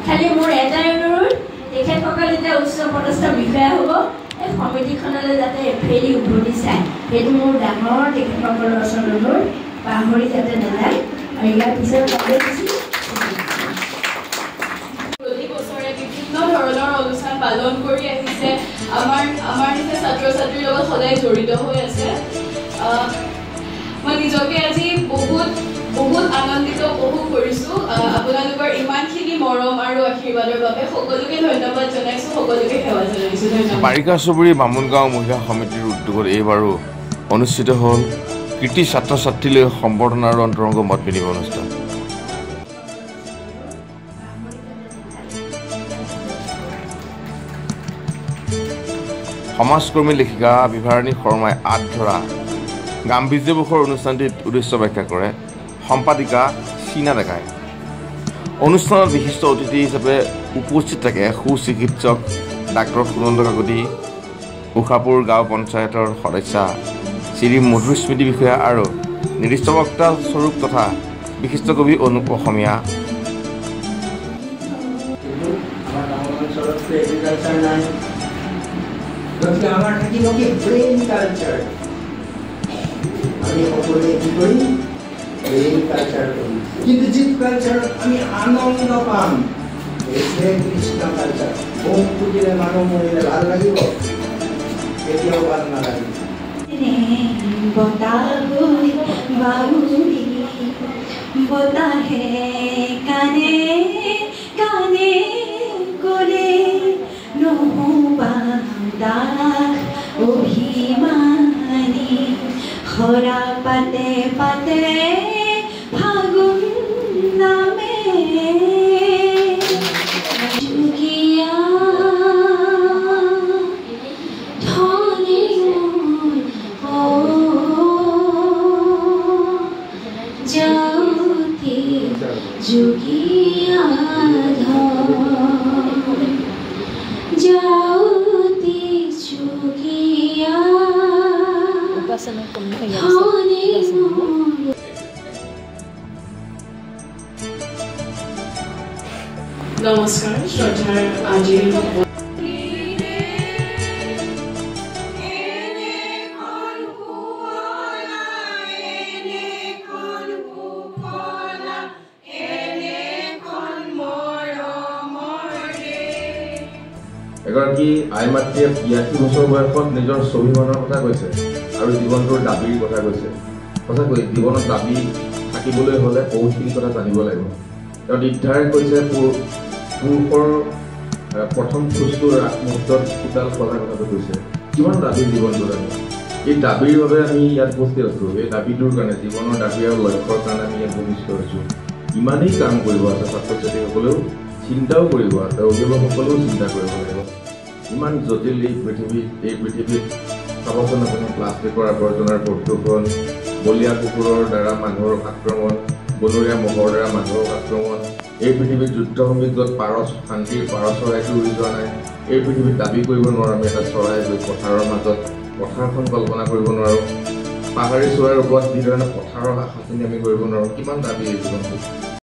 খালি মোৰ এটাই অনুৰোধ তেখেতসকল যেতিয়া উচ্চ পদস্থ বিষয়া হ'ব এই সমিতিখনলৈ যাতে ফেৰি উভতি চায় সেইটো মোৰ ডাঙৰ তেখেতসকলৰ ওচৰত অনুৰোধ পাহৰি যাতে নাযায় আৰু ইয়াৰ পিছত প্ৰতি বছৰে বিভিন্ন ধৰণৰ অনুষ্ঠান পালন কৰি আহিছে আমাৰ নিচিনা ছাত্ৰ ছাত্ৰীৰ লগত সদায় জড়িত হৈ আছে মই নিজকে আজি বহুত আনন্দিত উপভোগ কৰিছোঁ আপোনালোকৰ ইমানখিনি মৰম আৰু আশীৰ্বাদৰ বাবে সকলোকে ধন্যবাদ জনাইছোঁ সকলোকে সেৱা জনাইছোঁ ধন্যবাদ বাৰিকা চুবুৰী বামুণগাঁও মহিলা সমিতিৰ উদ্যোগত এইবাৰো অনুষ্ঠিত হ'ল কৃতি ছাত্ৰ ছাত্ৰীলৈ সম্বৰ্ধনা আৰু অন্তৰংগ মত বিনিময় অনুষ্ঠান সমাজকৰ্মী লেখিকা বিভাৰণী শৰ্মাই আঁত ধৰা গাম্ভীৰ্যবশৰ অনুষ্ঠানটিত উদ্দেশ্য ব্যাখ্যা কৰে সম্পাদিকা চীনা ডেকাই অনুষ্ঠানত বিশিষ্ট অতিথি হিচাপে উপস্থিত থাকে সুচিকিৎসক ডাক্তৰ সুনন্দ কাকতি উষাপুৰ গাঁও পঞ্চায়তৰ সদস্যা শ্ৰী মধুৰ স্মৃতি বিষয়া আৰু নিৰ্দিষ্ট বক্তা স্বৰূপ তথা বিশিষ্ট কবি অনুপ অসমীয়া গতিকে আমাৰ থাকিব কি ব্ৰেইন কালচাৰ আমি সকলোৱে কি কৰিম ব্ৰেইন কালচাৰ কৰিম কিন্তু যিটো কালচাৰত আমি আনন্দ পাম এইটোৱে কৃষ্ণ কালচাৰ বোম ফুটিলে মানুহ মৰিলে ভাল লাগিব কেতিয়াও ভাল নালাগিব বতাহে কানে কানে কৰে অভিমানী খৰা পাতে পাতে ফাগুন নামে যুগীয়া ধনী জ্যোতি যুগীয়া জ্যোতি যুগীয়া নমস্কাৰ শ্ৰদ্ধাৰ আজিৰ এগৰাকী আই মাতৃয়ে ৮২ বছৰ বয়সত নিজৰ স্বাভিমানৰ কথা কৈছে আৰু জীৱনটোৰ দাবীৰ কথা কৈছে সঁচাকৈ জীৱনত দাবী থাকিবলৈ হ'লে বহুতখিনি কথা জানিব লাগিব তেওঁ নিৰ্ধাৰণ কৰিছে পুৰুষৰ প্ৰথম খোজটোৰ মুহূৰ্তত চোতাল সজাৰ কথাটো কৈছে কিমান দাবীৰ জীৱনটোত আমি এই দাবীৰ বাবে আমি ইয়াত উপস্থিত আছোঁ এই দাবীটোৰ কাৰণে জীৱনৰ দাবী আৰু লক্ষ্যৰ কাৰণে আমি ইয়াত উপস্থিত হৈছোঁ ইমানেই কাম কৰিব আছে ছাত্ৰ ছাত্ৰীসকলেও চিন্তাও কৰিব আছে অভিভাৱকসকলেও চিন্তা কৰিব লাগিব ইমান জটিল এই পৃথিৱীত চাবচোন আপুনি প্লাষ্টিকৰ আৱৰ্জনাৰ প্ৰদূষণ বলীয়া কুকুৰৰ দ্বাৰা মানুহৰ আক্ৰমণ বনৰীয়া মহৰ দ্বাৰা মানুহৰ আক্ৰমণ এই পৃথিৱীত যুদ্ধ সংগীতত শান্তিৰ পাৰ চৰাইটো উৰি যোৱা নাই এই পৃথিৱীত দাবী কৰিব নোৱাৰোঁ আমি এটা চৰাই গৈ পথাৰৰ মাজত পথাৰখন কল্পনা কৰিব নোৱাৰোঁ পাহাৰী চৰাইৰ ওপৰত যিধৰণে পথাৰৰ আশাখিনি আমি কৰিব নোৱাৰোঁ কিমান দাবী এই জীৱনটো